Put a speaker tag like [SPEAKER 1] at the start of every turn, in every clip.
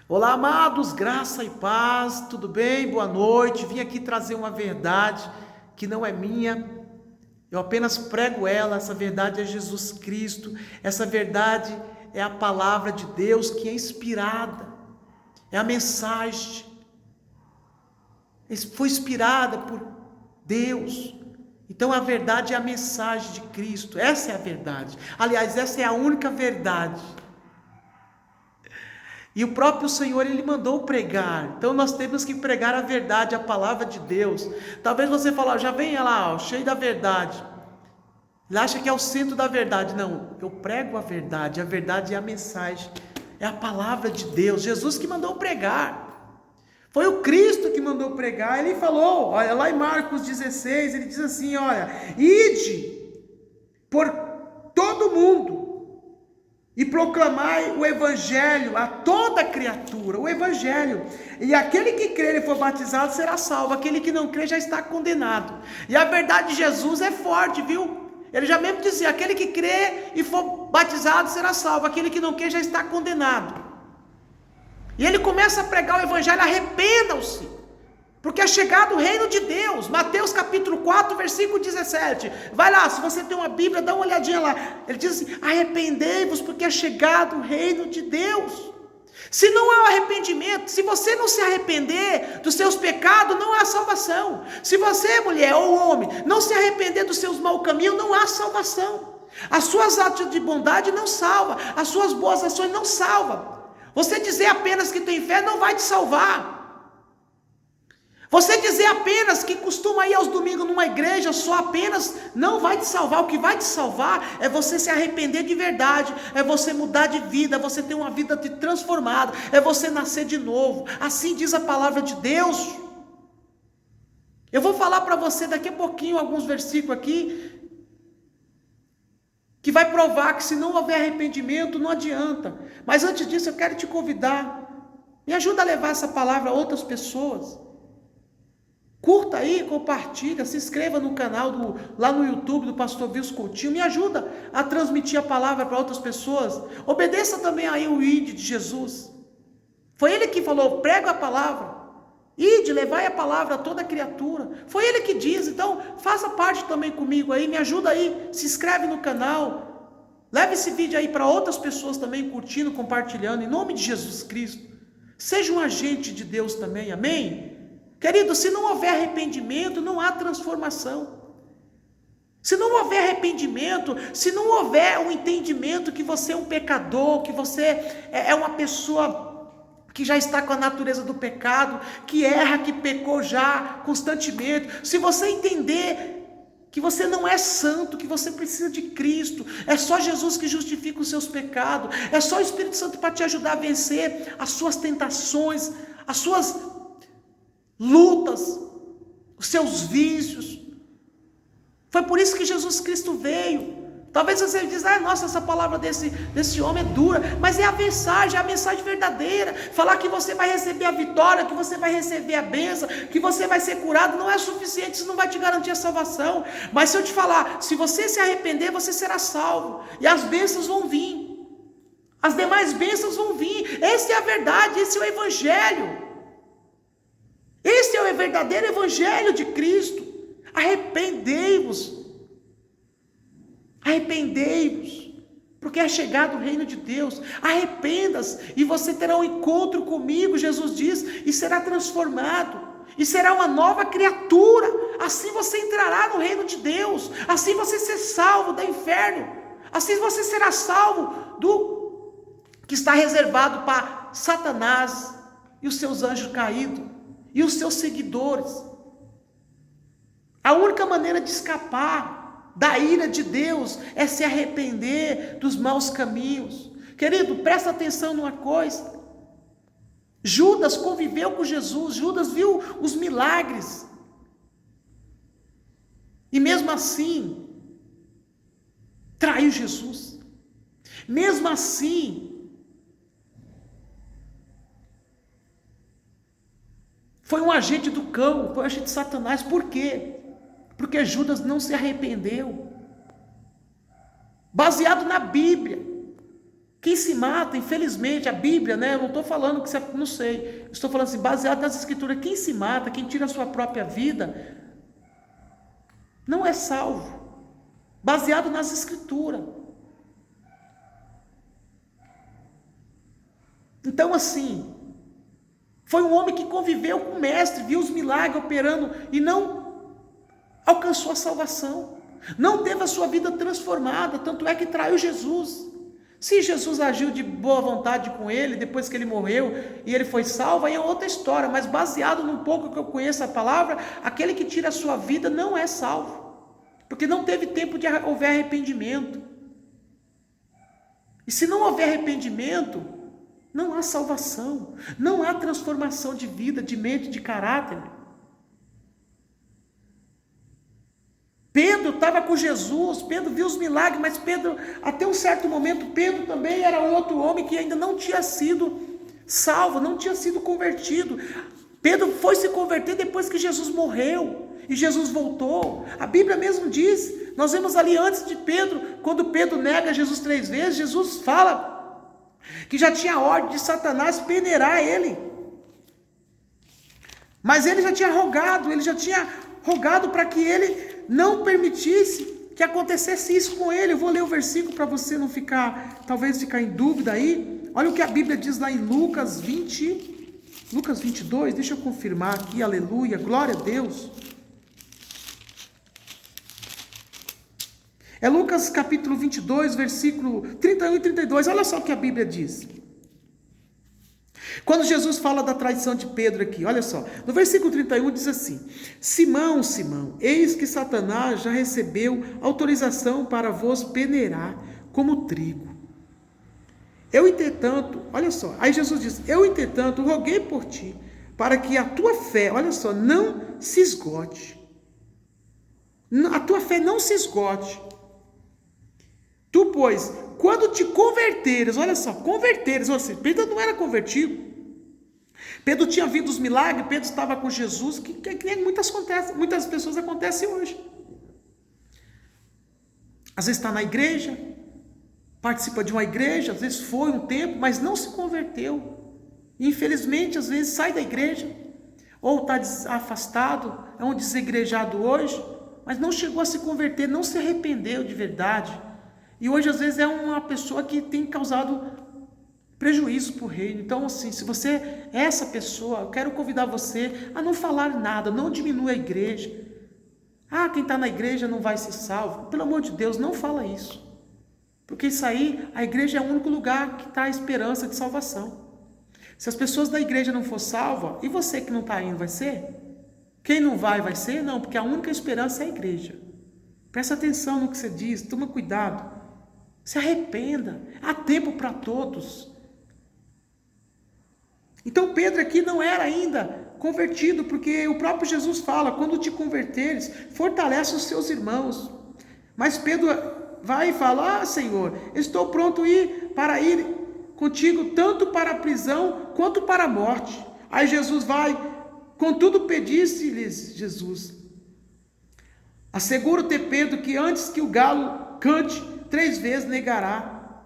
[SPEAKER 1] Olá, amados, graça e paz, tudo bem? Boa noite. Vim aqui trazer uma verdade que não é minha, eu apenas prego ela. Essa verdade é Jesus Cristo, essa verdade é a palavra de Deus que é inspirada, é a mensagem, foi inspirada por Deus. Então a verdade é a mensagem de Cristo, essa é a verdade. Aliás, essa é a única verdade. E o próprio Senhor, Ele mandou pregar. Então nós temos que pregar a verdade, a palavra de Deus. Talvez você fale, já vem lá, cheio da verdade. Ele acha que é o centro da verdade. Não, eu prego a verdade é a mensagem, é a palavra de Deus. Jesus que mandou pregar. Foi o Cristo que mandou pregar. Ele falou, olha lá em Marcos 16, ele diz assim, olha, ide por todo mundo e proclamai o evangelho a toda criatura, o evangelho, e aquele que crer e for batizado será salvo, aquele que não crer já está condenado. E a verdade de Jesus é forte, viu? Ele já mesmo dizia, aquele que crer e for batizado será salvo, aquele que não crer já está condenado. E ele começa a pregar o evangelho, arrependam-se, porque é chegado o reino de Deus. Mateus capítulo 4, versículo 17. Vai lá, se você tem uma Bíblia, dá uma olhadinha lá. Ele diz assim, arrependei-vos, porque é chegado o reino de Deus. Se não há arrependimento, se você não se arrepender dos seus pecados, não há salvação. Se você, mulher ou homem, não se arrepender dos seus maus caminhos, não há salvação. As suas atos de bondade não salvam, as suas boas ações não salvam. Você dizer apenas que tem fé não vai te salvar. Você dizer apenas que costuma ir aos domingos numa igreja só apenas não vai te salvar. O que vai te salvar é você se arrepender de verdade, é você mudar de vida, é você ter uma vida transformada, é você nascer de novo. Assim diz a palavra de Deus. Eu vou falar para você daqui a pouquinho alguns versículos aqui que vai provar que se não houver arrependimento não adianta. Mas antes disso eu quero te convidar, me ajuda a levar essa palavra a outras pessoas. Curta aí, compartilha, se inscreva no canal lá no YouTube do pastor Wilson Coutinho, me ajuda a transmitir a palavra para outras pessoas. Obedeça também aí o ide de Jesus. Foi ele que falou, prega a palavra, ide, levai a palavra a toda criatura. Foi ele que diz, então faça parte também comigo aí, me ajuda aí, se inscreve no canal, leve esse vídeo aí para outras pessoas também, curtindo, compartilhando, em nome de Jesus Cristo. Seja um agente de Deus também, amém? Querido, se não houver arrependimento, não há transformação. Se não houver arrependimento, se não houver um entendimento que você é um pecador, que você é uma pessoa que já está com a natureza do pecado, que erra, que pecou já constantemente, se você entender que você não é santo, que você precisa de Cristo, é só Jesus que justifica os seus pecados, é só o Espírito Santo para te ajudar a vencer as suas tentações, as suas lutas, os seus vícios. Foi por isso que Jesus Cristo veio. Talvez você diz, nossa, essa palavra desse homem é dura, mas é a mensagem verdadeira. Falar que você vai receber a vitória, que você vai receber a bênção, que você vai ser curado, não é suficiente, isso não vai te garantir a salvação. Mas se eu te falar, se você se arrepender, você será salvo, e as bênçãos vão vir, as demais bênçãos vão vir. Essa é a verdade, esse é o evangelho. Esse é o verdadeiro evangelho de Cristo. Arrependei-vos, porque é chegado o reino de Deus. Arrependa-se e você terá um encontro comigo, Jesus diz, e será transformado, e será uma nova criatura. Assim você entrará no reino de Deus, assim você será salvo do inferno, assim você será salvo do que está reservado para Satanás e os seus anjos caídos e os seus seguidores. A única maneira de escapar da ira de Deus é se arrepender dos maus caminhos. Querido, presta atenção numa coisa. Judas conviveu com Jesus, Judas viu os milagres, e mesmo assim traiu Jesus. Mesmo assim foi um agente do cão, foi um agente de Satanás. Por quê? Porque Judas não se arrependeu. Baseado na Bíblia, Quem se mata, infelizmente, a Bíblia, né? Eu não estou falando que você, não sei. Estou falando assim, baseado nas Escrituras. Quem se mata, quem tira a sua própria vida, não é salvo. Baseado nas Escrituras. Então, assim, foi um homem que conviveu com o mestre, viu os milagres operando e não alcançou a salvação. Não teve a sua vida transformada, tanto é que traiu Jesus. Se Jesus agiu de boa vontade com ele, depois que ele morreu e ele foi salvo, aí é outra história, mas baseado num pouco que eu conheço a palavra, aquele que tira a sua vida não é salvo, porque não teve tempo de houver arrependimento. E se não houver arrependimento, não há salvação, não há transformação de vida, de mente, de caráter. Pedro estava com Jesus, Pedro viu os milagres, mas Pedro, até um certo momento, Pedro também era outro homem que ainda não tinha sido salvo, não tinha sido convertido. Pedro foi se converter depois que Jesus morreu, e Jesus voltou. A Bíblia mesmo diz, nós vemos ali antes de Pedro, quando Pedro nega Jesus 3 vezes, Jesus fala que já tinha ordem de Satanás peneirar ele. Mas ele já tinha rogado para que ele não permitisse que acontecesse isso com ele. Eu vou ler o versículo para você não ficar, talvez ficar em dúvida aí. Olha o que a Bíblia diz lá em Lucas 22, deixa eu confirmar aqui, aleluia, glória a Deus. É Lucas capítulo 22, versículo 31 e 32, olha só o que a Bíblia diz. Quando Jesus fala da traição de Pedro aqui, olha só, no versículo 31 diz assim: Simão, Simão, eis que Satanás já recebeu autorização para vos peneirar como trigo. Eu, entretanto, olha só, aí Jesus diz, eu, entretanto, roguei por ti, para que a tua fé, olha só, não se esgote. A tua fé não se esgote. Tu, pois, quando te converteres, olha só, converteres, ou seja, Pedro não era convertido. Pedro tinha visto os milagres, Pedro estava com Jesus, que nem muitas pessoas acontecem hoje. Às vezes está na igreja, participa de uma igreja, às vezes foi um tempo, mas não se converteu. E, infelizmente, às vezes sai da igreja, ou está afastado, é um desegrejado hoje, mas não chegou a se converter, não se arrependeu de verdade. E hoje, às vezes, é uma pessoa que tem causado prejuízo para o reino. Então, assim, se você é essa pessoa, eu quero convidar você a não falar nada, não diminua a igreja. Ah, quem está na igreja não vai ser salvo. Pelo amor de Deus, não fala isso. Porque isso aí, a igreja é o único lugar que está a esperança de salvação. Se as pessoas da igreja não for salvas, e você que não está indo vai ser? Quem não vai ser? Não, porque a única esperança é a igreja. Presta atenção no que você diz, toma cuidado. Se arrependa, há tempo para todos. Então Pedro aqui não era ainda convertido, porque o próprio Jesus fala, quando te converteres, fortalece os seus irmãos. Mas Pedro vai e fala, Senhor, estou pronto para ir contigo, tanto para a prisão, quanto para a morte. Aí Jesus vai, contudo pedisse-lhes Jesus, asseguro-te, Pedro, que antes que o galo cante, 3 vezes negará.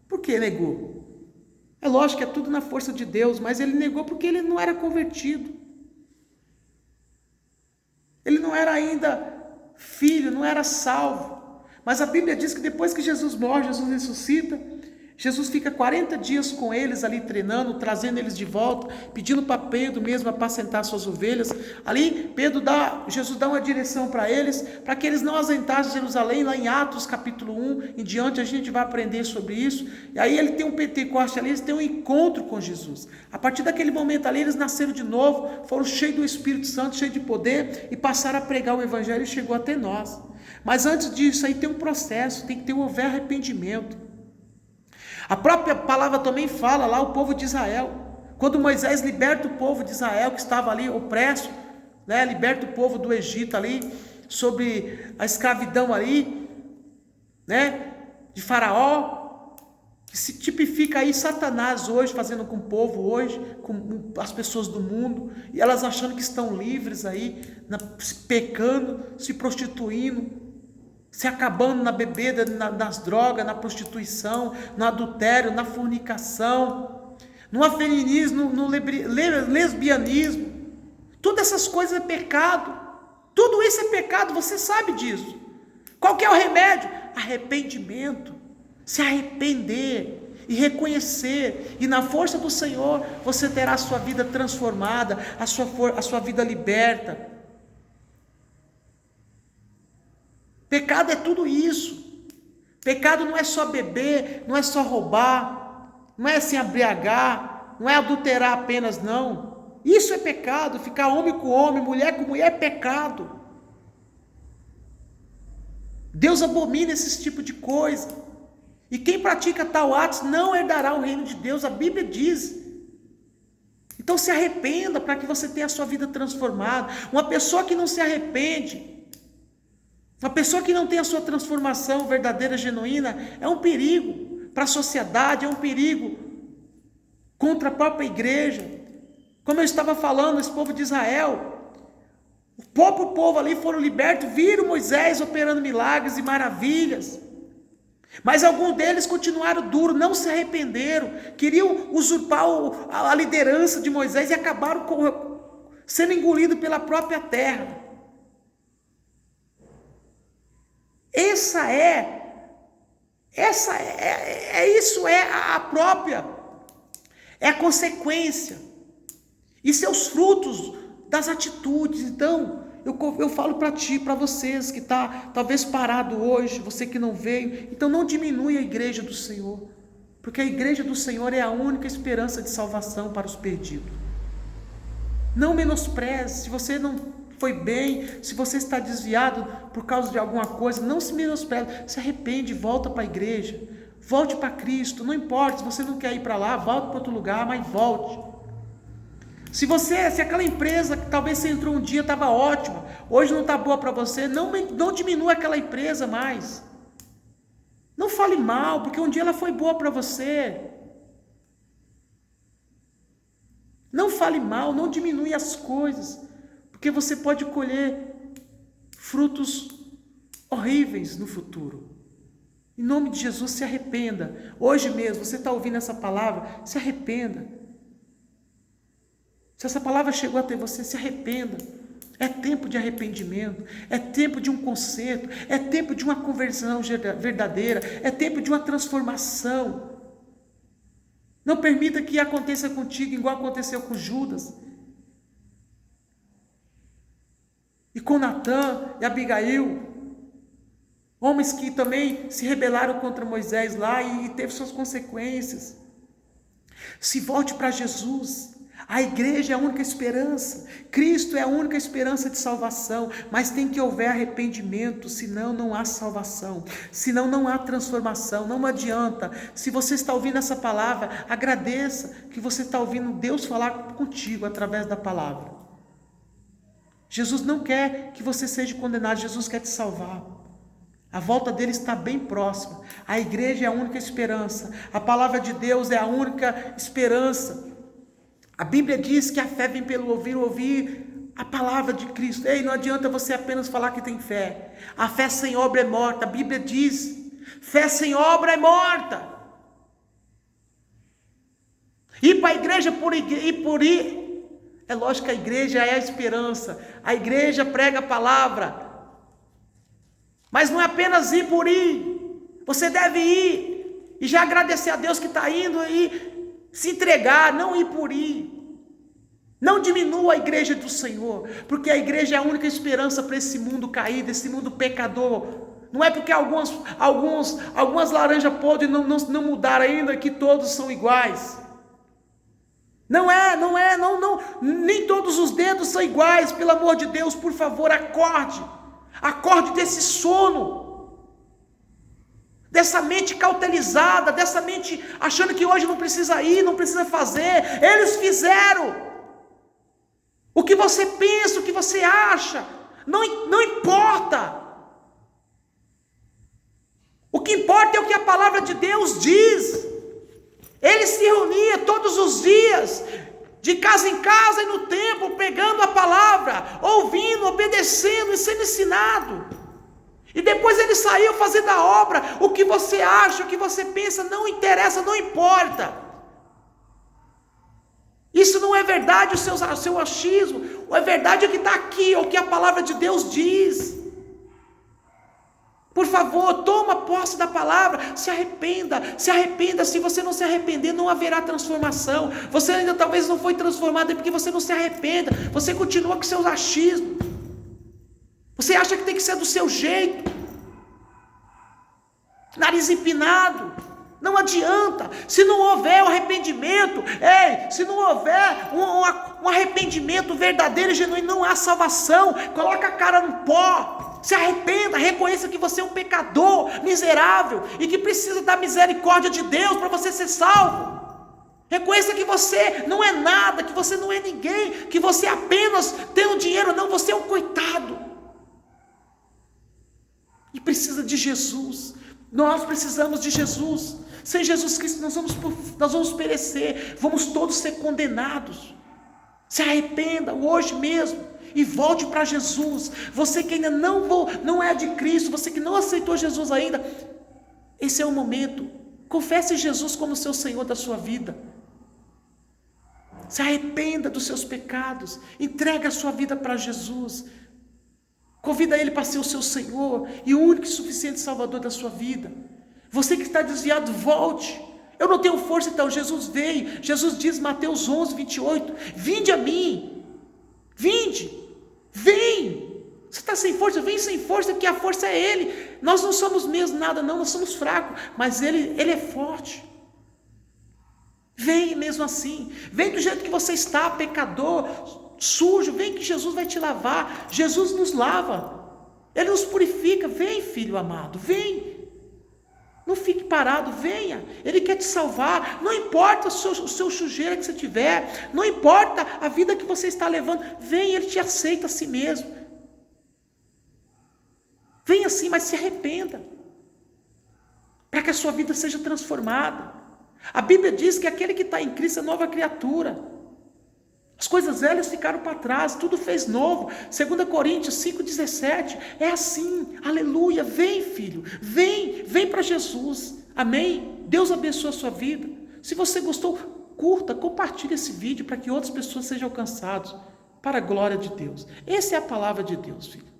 [SPEAKER 1] Por que negou? É lógico que é tudo na força de Deus, mas ele negou porque ele não era convertido. Ele não era ainda filho, não era salvo. Mas a Bíblia diz que depois que Jesus morre, Jesus ressuscita, Jesus fica 40 dias com eles ali treinando, trazendo eles de volta, pedindo para Pedro mesmo apacentar suas ovelhas. Ali Jesus dá uma direção para eles, para que eles não ausentassem Jerusalém, lá em Atos capítulo 1, em diante a gente vai aprender sobre isso. E aí ele tem um Pentecoste ali, eles têm um encontro com Jesus. A partir daquele momento ali, eles nasceram de novo, foram cheios do Espírito Santo, cheios de poder, e passaram a pregar o Evangelho e chegou até nós. Mas antes disso aí tem um processo, tem que ter houver arrependimento. A própria palavra também fala lá, o povo de Israel, quando Moisés liberta o povo de Israel que estava ali opresso, né, liberta o povo do Egito ali, sobre a escravidão ali, né, de Faraó, que se tipifica aí Satanás hoje, fazendo com o povo hoje, com as pessoas do mundo, e elas achando que estão livres aí, pecando, se prostituindo, se acabando na bebida, nas drogas, na prostituição, no adultério, na fornicação, no afeminismo, no lesbianismo. Todas essas coisas é pecado. Tudo isso é pecado, você sabe disso. Qual que é o remédio? Arrependimento. Se arrepender e reconhecer, e na força do Senhor você terá a sua vida transformada, a sua vida liberta. Pecado é tudo isso. Pecado não é só beber, não é só roubar, não é se embriagar, não é adulterar apenas, não. Isso é pecado. Ficar homem com homem, mulher com mulher é pecado. Deus abomina esse tipo de coisa. E quem pratica tal ato não herdará o reino de Deus, a Bíblia diz. Então se arrependa para que você tenha a sua vida transformada. Uma pessoa que não se arrepende, uma pessoa que não tem a sua transformação verdadeira, genuína, é um perigo para a sociedade, é um perigo contra a própria igreja. Como eu estava falando, esse povo de Israel, o próprio povo ali foram libertos, viram Moisés operando milagres e maravilhas, mas alguns deles continuaram duros, não se arrependeram, queriam usurpar a liderança de Moisés e acabaram sendo engolidos pela própria terra. Essa é a consequência. Isso é os frutos das atitudes. Então, eu falo para ti, para vocês que está talvez parado hoje, você que não veio, então não diminui a igreja do Senhor, porque a igreja do Senhor é a única esperança de salvação para os perdidos. Não menospreze. Se você não foi bem, se você está desviado por causa de alguma coisa, não se menospreze, se arrepende, volta para a igreja, volte para Cristo. Não importa, se você não quer ir para lá, volte para outro lugar, mas volte. Se aquela empresa que talvez você entrou um dia estava ótima, hoje não está boa para você, não diminua aquela empresa mais. Não fale mal, porque um dia ela foi boa para você. Não fale mal, não diminui as coisas, porque você pode colher frutos horríveis no futuro. Em nome de Jesus, se arrependa. Hoje mesmo, você está ouvindo essa palavra, se arrependa. Se essa palavra chegou até você, se arrependa. É tempo de arrependimento, é tempo de um conserto, é tempo de uma conversão verdadeira, é tempo de uma transformação. Não permita que aconteça contigo igual aconteceu com Judas, e com Natã e Abigail, homens que também se rebelaram contra Moisés lá e teve suas consequências. Se volte para Jesus. A igreja é a única esperança, Cristo é a única esperança de salvação, mas tem que haver arrependimento, senão não há salvação, senão não há transformação, não adianta. Se você está ouvindo essa palavra, agradeça que você está ouvindo Deus falar contigo através da palavra. Jesus não quer que você seja condenado, Jesus quer te salvar. A volta dele está bem próxima, a igreja é a única esperança, a palavra de Deus é a única esperança. A Bíblia diz que a fé vem pelo ouvir a palavra de Cristo. Ei, não adianta você apenas falar que tem fé. A fé sem obra é morta. A Bíblia diz, fé sem obra é morta. Ir para a igreja por ir. É lógico que a igreja é a esperança. A igreja prega a palavra. Mas não é apenas ir por ir. Você deve ir e já agradecer a Deus que está indo e se entregar, não ir por ir. Não diminua a igreja do Senhor, porque a igreja é a única esperança para esse mundo caído, esse mundo pecador. Não é porque algumas laranjas podres não mudaram ainda que todos são iguais. Não, nem todos os dedos são iguais. Pelo amor de Deus, por favor, acorde desse sono, dessa mente cautelizada, dessa mente achando que hoje não precisa ir, não precisa fazer. Eles fizeram. O que você pensa, o que você acha, não importa. O que importa é o que a palavra de Deus diz. Ele se reunia todos os dias, de casa em casa e no templo, pegando a palavra, ouvindo, obedecendo e sendo ensinado. E depois ele saiu fazendo a obra. O que você acha, o que você pensa, não interessa, não importa. Isso não é verdade, o seu achismo. A verdade é o que está aqui, é o que a palavra de Deus diz. Por favor, toma posse da palavra, se arrependa. Se você não se arrepender, não haverá transformação. Você ainda talvez não foi transformado, é porque você não se arrependa. Você continua com seus achismos. Você acha que tem que ser do seu jeito. Nariz empinado. Não adianta, se não houver o arrependimento, se não houver um arrependimento verdadeiro e genuíno, não há salvação. Coloca a cara no pó, se arrependa, reconheça que você é um pecador miserável e que precisa da misericórdia de Deus para você ser salvo. Reconheça que você não é nada, que você não é ninguém, que você apenas tem o dinheiro, não, você é um coitado e precisa de Jesus. Nós precisamos de Jesus. Sem Jesus Cristo nós vamos perecer, vamos todos ser condenados. Se arrependa hoje mesmo e volte para Jesus. Você que ainda não é de Cristo, você que não aceitou Jesus ainda, esse é o momento. Confesse Jesus como seu Senhor da sua vida. Se arrependa dos seus pecados, entregue a sua vida para Jesus. Convida Ele para ser o seu Senhor e o único e suficiente Salvador da sua vida. Você que está desviado, volte. Eu não tenho força, então Jesus veio. Jesus diz, Mateus 11, 28, vinde a mim. Vinde, vem. Você está sem força? Vem sem força, porque a força é Ele. Nós não somos mesmo nada não, nós somos fracos, mas Ele é forte. Vem mesmo assim. Vem do jeito que você está, pecador, sujo, vem que Jesus vai te lavar. Jesus nos lava, Ele nos purifica. Vem, filho amado, vem. Não fique parado, venha. Ele quer te salvar. Não importa o seu sujeira que você tiver, não importa a vida que você está levando, vem, Ele te aceita a si mesmo. Venha sim, mas se arrependa, para que a sua vida seja transformada. A Bíblia diz que aquele que está em Cristo é nova criatura. As coisas velhas ficaram para trás, tudo fez novo. 2 Coríntios 5,17, é assim, aleluia. Vem, filho, vem para Jesus, amém? Deus abençoe a sua vida. Se você gostou, curta, compartilhe esse vídeo para que outras pessoas sejam alcançadas, para a glória de Deus. Essa é a palavra de Deus, filho.